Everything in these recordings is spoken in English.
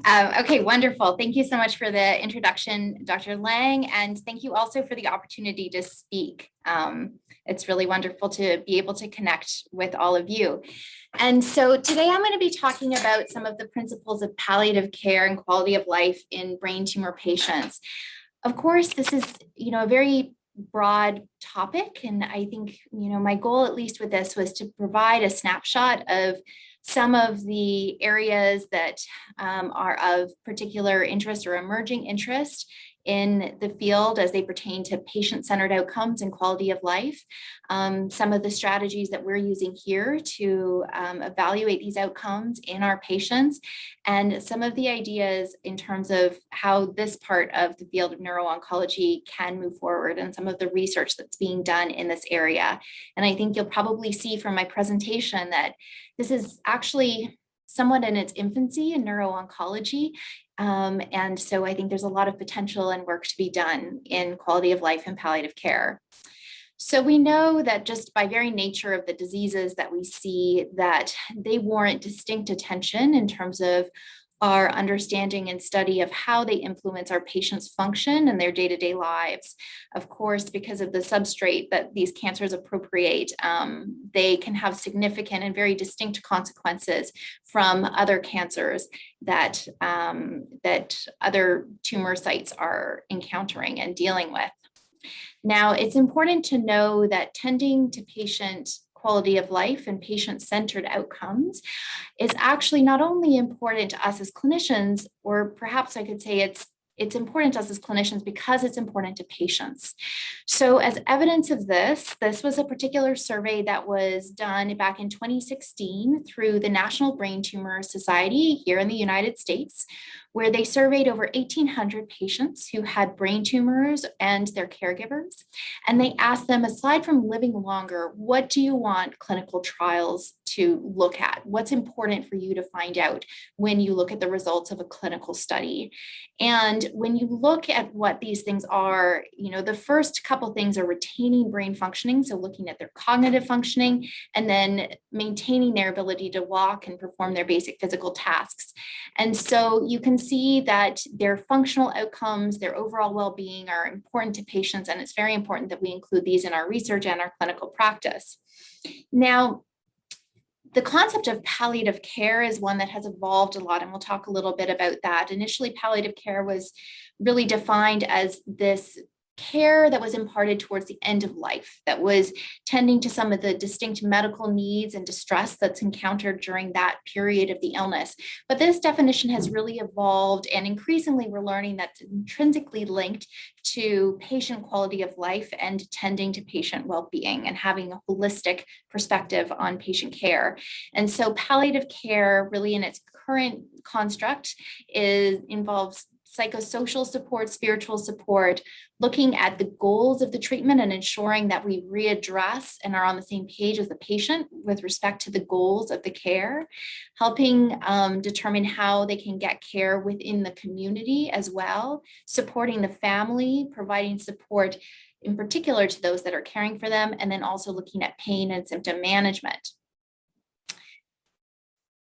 Okay, wonderful. Thank you so much for the introduction, Dr. Lang, and thank you also for the opportunity to speak. It's really wonderful to be able to connect with all of you. And so today I'm going to be talking about some of the principles of palliative care and quality of life in brain tumor patients. Of course, this is, a very broad topic, and I think, my goal, at least with this, was to provide a snapshot of some of the areas that are of particular interest or emerging interest in the field as they pertain to patient-centered outcomes and quality of life. Some of the strategies that we're using here to evaluate these outcomes in our patients, and some of the ideas in terms of how this part of the field of neuro-oncology can move forward, and some of the research that's being done in this area. And I think you'll probably see from my presentation that this is actually somewhat in its infancy in neuro-oncology. And so I think there's a lot of potential and work to be done in quality of life and palliative care. So we know that just by very nature of the diseases that we see, that they warrant distinct attention in terms of our understanding and study of how they influence our patients' function and their day-to-day lives. Of course, because of the substrate that these cancers appropriate, they can have significant and very distinct consequences from other cancers that, that other tumor sites are encountering and dealing with. Now, it's important to know that tending to patient quality of life and patient-centered outcomes is actually not only important to us as clinicians, or perhaps I could say it's important to us as clinicians because it's important to patients. So as evidence of this was a particular survey that was done back in 2016 through the National Brain Tumor Society here in the United States, where they surveyed over 1,800 patients who had brain tumors and their caregivers. And they asked them, aside from living longer, what do you want clinical trials to look at? What's important for you to find out when you look at the results of a clinical study? And when you look at what these things are, the first couple things are retaining brain functioning, so looking at their cognitive functioning, and then maintaining their ability to walk and perform their basic physical tasks. And so you can see that their functional outcomes, their overall well-being are important to patients, and it's very important that we include these in our research and our clinical practice. Now, the concept of palliative care is one that has evolved a lot, and we'll talk a little bit about that. Initially, palliative care was really defined as this care that was imparted towards the end of life, that was tending to some of the distinct medical needs and distress that's encountered during that period of the illness. But this definition has really evolved, and increasingly we're learning that's intrinsically linked to patient quality of life and tending to patient well-being and having a holistic perspective on patient care. And so palliative care, really in its current construct, involves psychosocial support, spiritual support, looking at the goals of the treatment and ensuring that we readdress and are on the same page as the patient with respect to the goals of the care, helping determine how they can get care within the community as well, supporting the family, providing support in particular to those that are caring for them, and then also looking at pain and symptom management.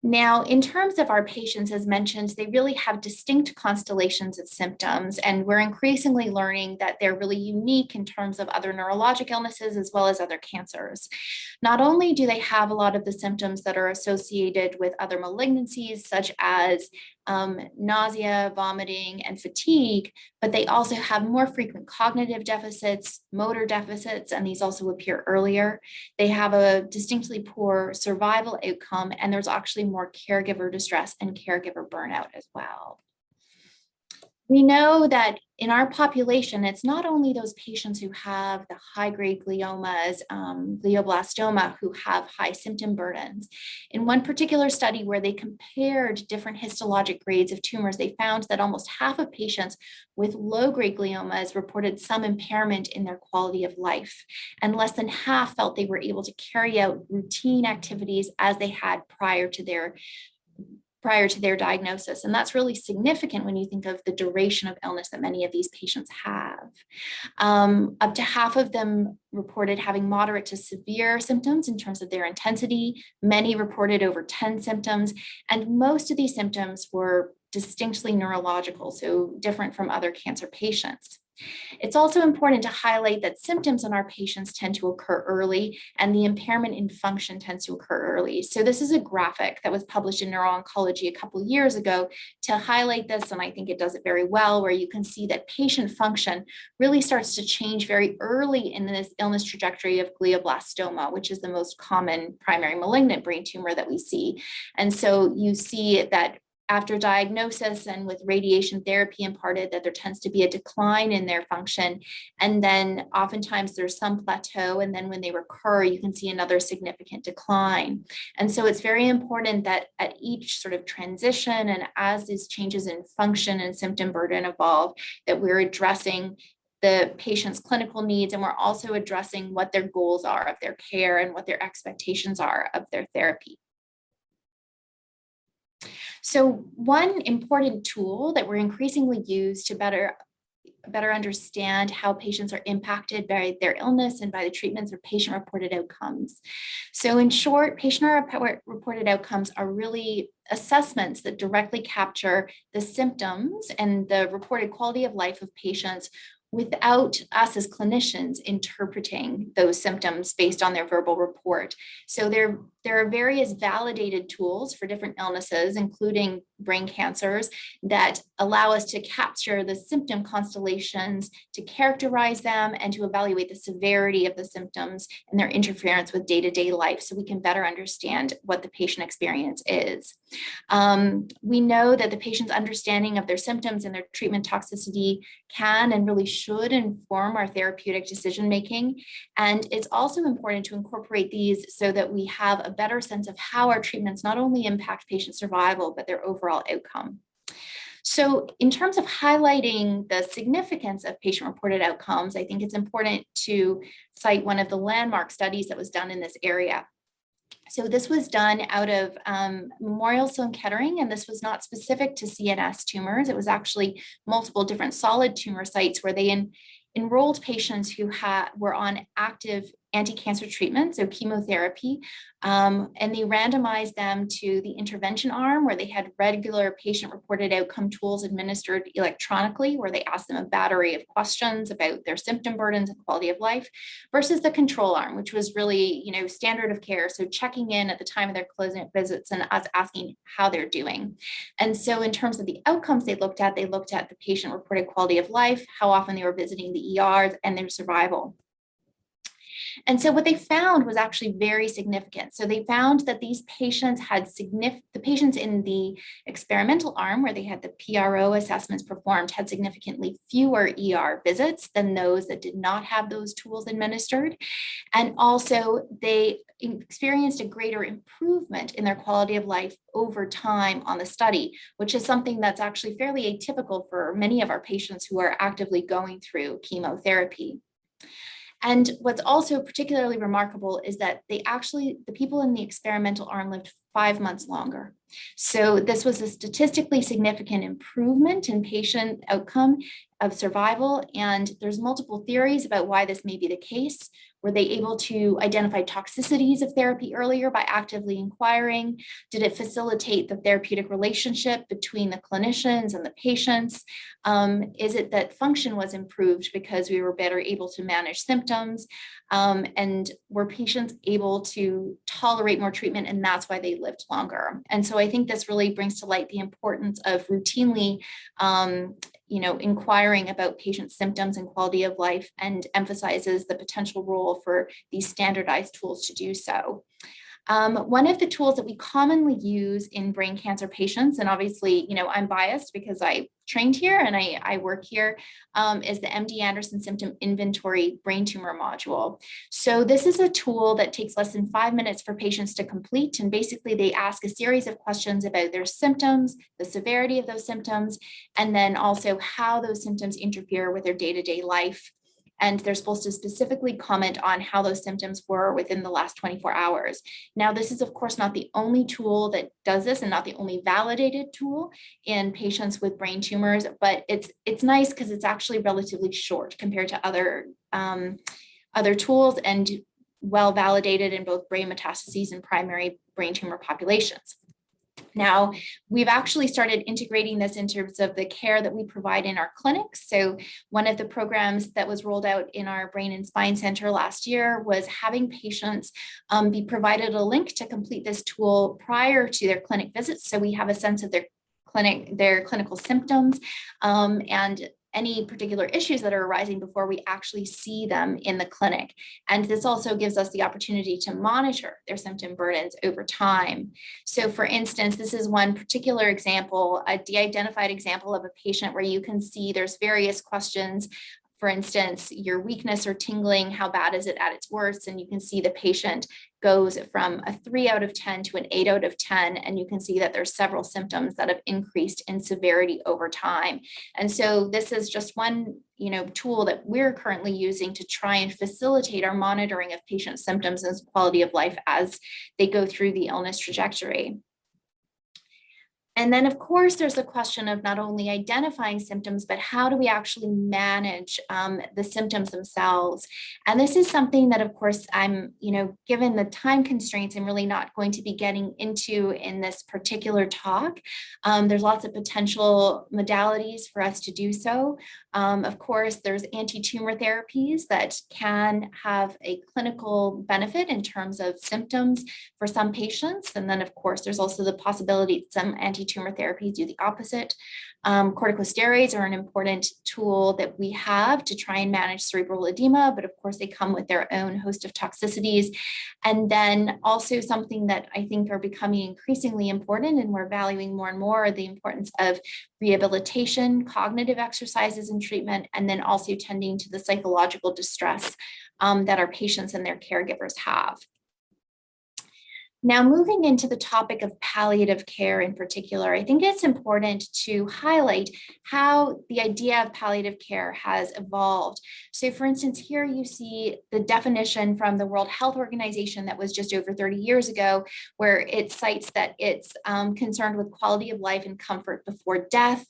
Now, in terms of our patients, as mentioned, they really have distinct constellations of symptoms, and we're increasingly learning that they're really unique in terms of other neurologic illnesses as well as other cancers. Not only do they have a lot of the symptoms that are associated with other malignancies, such as nausea, vomiting, and fatigue, but they also have more frequent cognitive deficits, motor deficits, and these also appear earlier. They have a distinctly poor survival outcome, and there's actually more caregiver distress and caregiver burnout as well. We know that in our population, it's not only those patients who have the high-grade gliomas, glioblastoma, who have high symptom burdens. In one particular study where they compared different histologic grades of tumors, they found that almost half of patients with low-grade gliomas reported some impairment in their quality of life, and less than half felt they were able to carry out routine activities as they had prior to their diagnosis. And that's really significant when you think of the duration of illness that many of these patients have. Up to half of them reported having moderate to severe symptoms in terms of their intensity. Many reported over 10 symptoms, and most of these symptoms were distinctly neurological, so different from other cancer patients. It's also important to highlight that symptoms in our patients tend to occur early and the impairment in function tends to occur early. So this is a graphic that was published in Neuro-Oncology a couple of years ago to highlight this, and I think it does it very well, where you can see that patient function really starts to change very early in this illness trajectory of glioblastoma, which is the most common primary malignant brain tumor that we see. And so you see that after diagnosis and with radiation therapy imparted, that there tends to be a decline in their function. And then oftentimes there's some plateau. And then when they recur, you can see another significant decline. And so it's very important that at each sort of transition and as these changes in function and symptom burden evolve, that we're addressing the patient's clinical needs, and we're also addressing what their goals are of their care and what their expectations are of their therapy. So one important tool that we're increasingly use to better understand how patients are impacted by their illness and by the treatments are patient-reported outcomes. So in short, patient-reported outcomes are really assessments that directly capture the symptoms and the reported quality of life of patients without us as clinicians interpreting those symptoms based on their verbal report. So there are various validated tools for different illnesses, including brain cancers, that allow us to capture the symptom constellations, to characterize them, and to evaluate the severity of the symptoms and their interference with day-to-day life so we can better understand what the patient experience is. We know that the patient's understanding of their symptoms and their treatment toxicity can and really should inform our therapeutic decision-making. And it's also important to incorporate these so that we have a better sense of how our treatments not only impact patient survival, but their overall outcome. So in terms of highlighting the significance of patient-reported outcomes, I think it's important to cite one of the landmark studies that was done in this area. So this was done out of Memorial Sloan Kettering, and this was not specific to CNS tumors. It was actually multiple different solid tumor sites where they enrolled patients who were on active anti-cancer treatment, so chemotherapy, and they randomized them to the intervention arm where they had regular patient-reported outcome tools administered electronically, where they asked them a battery of questions about their symptom burdens and quality of life, versus the control arm, which was really, standard of care. So checking in at the time of their clinic visits and us asking how they're doing. And so in terms of the outcomes they looked at the patient-reported quality of life, how often they were visiting the ERs, and their survival. And so what they found was actually very significant. So they found that these patients the patients in the experimental arm where they had the PRO assessments performed had significantly fewer ER visits than those that did not have those tools administered. And also they experienced a greater improvement in their quality of life over time on the study, which is something that's actually fairly atypical for many of our patients who are actively going through chemotherapy. And what's also particularly remarkable is that the people in the experimental arm lived 5 months longer. So this was a statistically significant improvement in patient outcome of survival. And there's multiple theories about why this may be the case. Were they able to identify toxicities of therapy earlier by actively inquiring? Did it facilitate the therapeutic relationship between the clinicians and the patients? Is it that function was improved because we were better able to manage symptoms? And were patients able to tolerate more treatment, and that's why they lived longer? And so I think this really brings to light the importance of routinely inquiring about patient symptoms and quality of life, and emphasizes the potential role for these standardized tools to do so. One of the tools that we commonly use in brain cancer patients, and obviously, I'm biased because I trained here and I work here, is the MD Anderson Symptom Inventory Brain Tumor Module. So this is a tool that takes less than 5 minutes for patients to complete. And basically they ask a series of questions about their symptoms, the severity of those symptoms, and then also how those symptoms interfere with their day-to-day life. And they're supposed to specifically comment on how those symptoms were within the last 24 hours. Now, this is, of course, not the only tool that does this and not the only validated tool in patients with brain tumors, but it's nice because it's actually relatively short compared to other tools and well validated in both brain metastases and primary brain tumor populations. Now, we've actually started integrating this in terms of the care that we provide in our clinics. So one of the programs that was rolled out in our Brain and Spine Center last year was having patients be provided a link to complete this tool prior to their clinic visits. So we have a sense of their clinical symptoms, and any particular issues that are arising before we actually see them in the clinic. And this also gives us the opportunity to monitor their symptom burdens over time. So for instance, this is one particular example, a de-identified example of a patient where you can see there's various questions. For instance, your weakness or tingling, how bad is it at its worst? And you can see the patient goes from a 3 out of 10 to an 8 out of 10. And you can see that there's several symptoms that have increased in severity over time. And so this is just one, tool that we're currently using to try and facilitate our monitoring of patient symptoms and quality of life as they go through the illness trajectory. And then, of course, there's the question of not only identifying symptoms, but how do we actually manage the symptoms themselves? And this is something that, of course, I'm, given the time constraints, I'm really not going to be getting into in this particular talk. There's lots of potential modalities for us to do so. Of course, there's anti-tumor therapies that can have a clinical benefit in terms of symptoms for some patients. And then, of course, there's also the possibility that some anti-tumor therapies do the opposite. Corticosteroids are an important tool that we have to try and manage cerebral edema, but of course they come with their own host of toxicities. And then also something that I think are becoming increasingly important, and we're valuing more and more, the importance of rehabilitation, cognitive exercises and treatment, and then also tending to the psychological distress that our patients and their caregivers have. Now, moving into the topic of palliative care in particular, I think it's important to highlight how the idea of palliative care has evolved. So for instance, here you see the definition from the World Health Organization that was just over 30 years ago, where it cites that it's concerned with quality of life and comfort before death.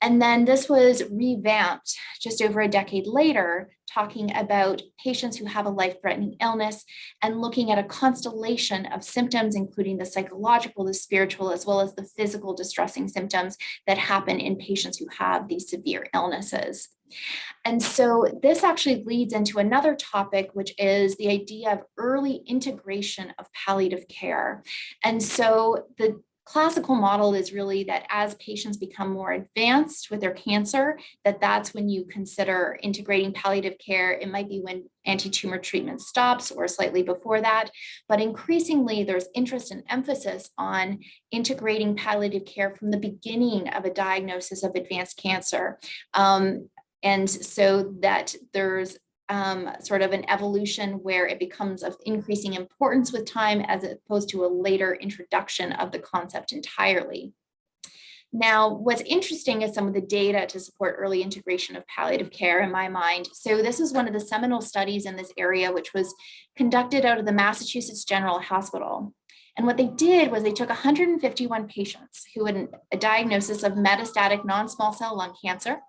And then this was revamped just over a decade later, talking about patients who have a life-threatening illness and looking at a constellation of symptoms, including the psychological, the spiritual, as well as the physical distressing symptoms that happen in patients who have these severe illnesses. And so this actually leads into another topic, which is the idea of early integration of palliative care. And so the classical model is really that as patients become more advanced with their cancer, that's when you consider integrating palliative care. It might be when anti-tumor treatment stops or slightly before that, but increasingly there's interest and emphasis on integrating palliative care from the beginning of a diagnosis of advanced cancer. And so that there's sort of an evolution where it becomes of increasing importance with time as opposed to a later introduction of the concept entirely. Now, what's interesting is some of the data to support early integration of palliative care in my mind. So this is one of the seminal studies in this area, which was conducted out of the Massachusetts General Hospital. And what they did was they took 151 patients who had a diagnosis of metastatic non-small cell lung cancer,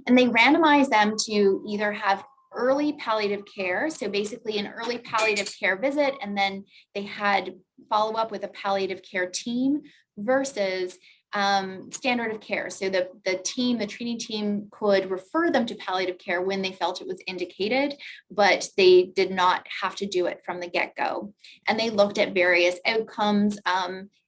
and they randomized them to either have early palliative care, so basically an early palliative care visit, and then they had follow up with a palliative care team versus standard of care. So the treating team could refer them to palliative care when they felt it was indicated, but they did not have to do it from the get-go. And they looked at various outcomes,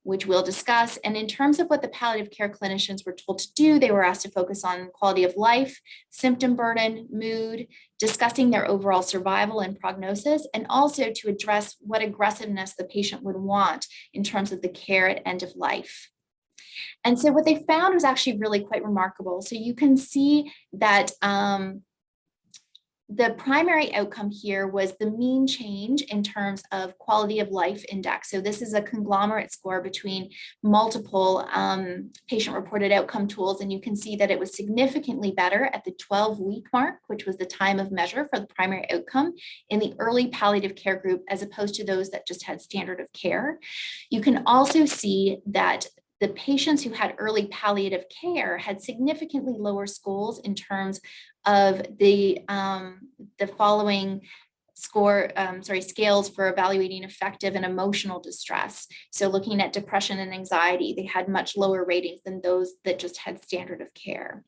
which we'll discuss. And in terms of what the palliative care clinicians were told to do, they were asked to focus on quality of life, symptom burden, mood, discussing their overall survival and prognosis, and also to address what aggressiveness the patient would want in terms of the care at end of life. And so what they found was actually really quite remarkable. So you can see that the primary outcome here was the mean change in terms of quality of life index. So this is a conglomerate score between multiple patient-reported outcome tools, and you can see that it was significantly better at the 12-week mark, which was the time of measure for the primary outcome in the early palliative care group, as opposed to those that just had standard of care. You can also see that the patients who had early palliative care had significantly lower scores in terms of the following scales for evaluating affective and emotional distress. So looking at depression and anxiety, they had much lower ratings than those that just had standard of care.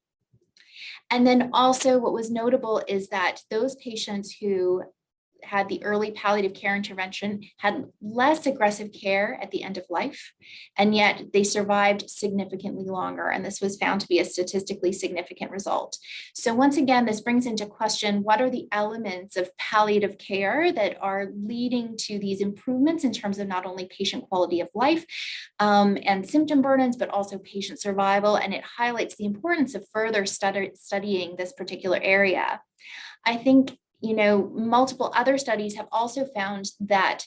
And then also what was notable is that those patients who had the early palliative care intervention had less aggressive care at the end of life, and yet they survived significantly longer. And this was found to be a statistically significant result. So once again, this brings into question, what are the elements of palliative care that are leading to these improvements in terms of not only patient quality of life and symptom burdens, but also patient survival. And it highlights the importance of further studying this particular area. I think multiple other studies have also found that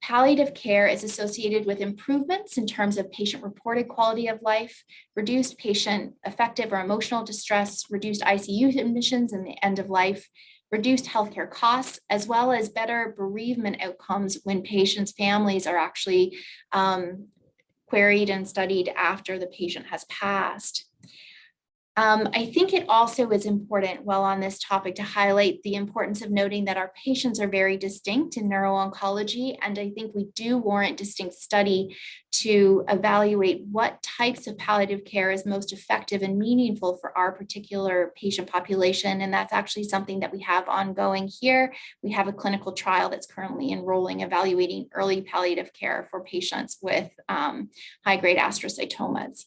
palliative care is associated with improvements in terms of patient-reported quality of life, reduced patient affective or emotional distress, reduced ICU admissions in the end of life, reduced healthcare costs, as well as better bereavement outcomes when patients' families are actually queried and studied after the patient has passed. I think it also is important while on this topic to highlight the importance of noting that our patients are very distinct in neuro-oncology, and I think we do warrant distinct study to evaluate what types of palliative care is most effective and meaningful for our particular patient population. And that's actually something that we have ongoing here. We have a clinical trial that's currently enrolling, evaluating early palliative care for patients with high-grade astrocytomas.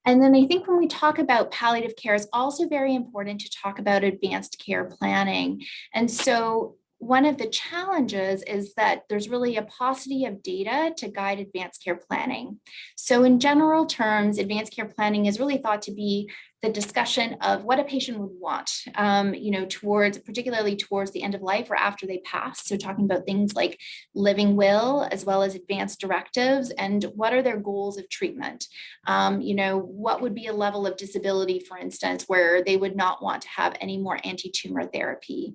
And then I think when we talk about palliative care, it's also very important to talk about advanced care planning. And so one of the challenges is that there's really a paucity of data to guide advanced care planning. So in general terms, advanced care planning is really thought to be the discussion of what a patient would want, particularly towards the end of life or after they pass. So talking about things like living will, as well as advanced directives, and what are their goals of treatment? What would be a level of disability, for instance, where they would not want to have any more anti-tumor therapy.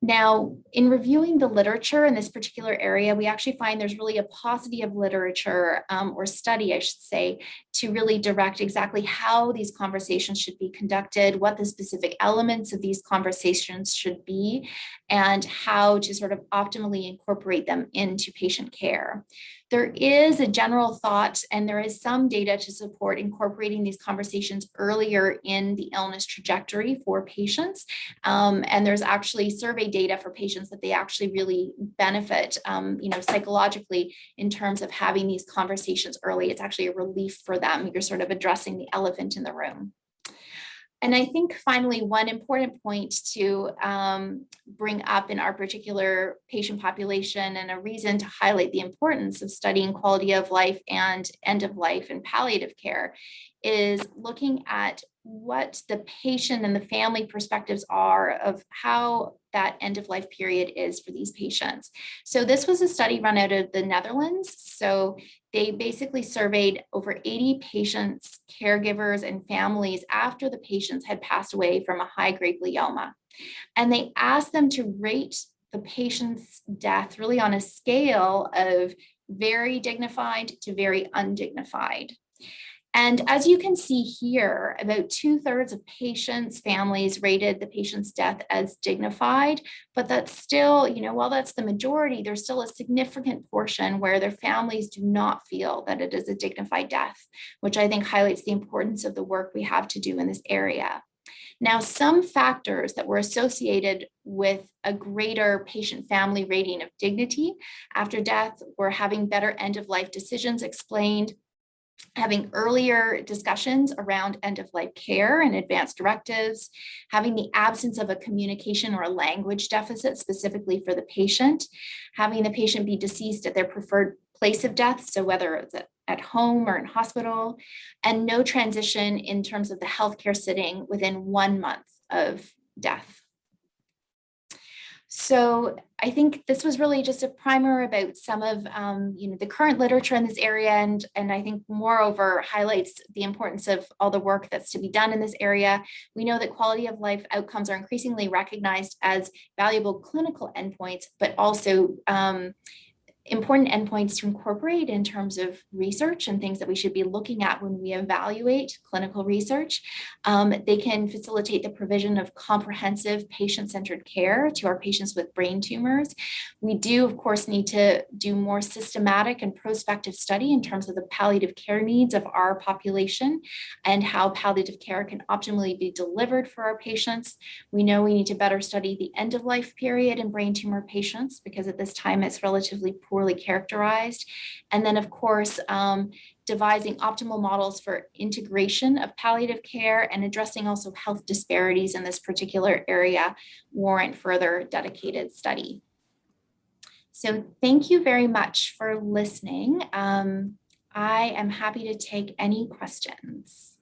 Now, in reviewing the literature in this particular area, we actually find there's really a paucity of literature or study, I should say, to really direct exactly how these conversations should be conducted, what the specific elements of these conversations should be, and how to sort of optimally incorporate them into patient care. There is a general thought, and there is some data to support incorporating these conversations earlier in the illness trajectory for patients. And there's actually survey data for patients that they actually really benefit, psychologically in terms of having these conversations early. It's actually a relief for them. You're sort of addressing the elephant in the room. And I think finally, one important point to bring up in our particular patient population, and a reason to highlight the importance of studying quality of life and end of life and palliative care, is looking at what the patient and the family perspectives are of how that end of life period is for these patients. So this was a study run out of the Netherlands. So they basically surveyed over 80 patients, caregivers, and families after the patients had passed away from a high-grade glioma. And they asked them to rate the patient's death really on a scale of very dignified to very undignified. And as you can see here, about 2/3 of patients' families rated the patient's death as dignified, but that's still, while that's the majority, there's still a significant portion where their families do not feel that it is a dignified death, which I think highlights the importance of the work we have to do in this area. Now, some factors that were associated with a greater patient-family rating of dignity after death were having better end-of-life decisions explained, having earlier discussions around end-of-life care and advanced directives, having the absence of a communication or a language deficit specifically for the patient, having the patient be deceased at their preferred place of death, so whether it's at home or in hospital, and no transition in terms of the healthcare setting within 1 month of death. So I think this was really just a primer about some of the current literature in this area, and I think moreover highlights the importance of all the work that's to be done in this area. We know that quality of life outcomes are increasingly recognized as valuable clinical endpoints, but also important endpoints to incorporate in terms of research and things that we should be looking at when we evaluate clinical research. They can facilitate the provision of comprehensive patient-centered care to our patients with brain tumors. We do, of course, need to do more systematic and prospective study in terms of the palliative care needs of our population and how palliative care can optimally be delivered for our patients. We know we need to better study the end-of-life period in brain tumor patients because at this time it's relatively poorly characterized. And then, of course, devising optimal models for integration of palliative care and addressing also health disparities in this particular area warrant further dedicated study. So thank you very much for listening. I am happy to take any questions.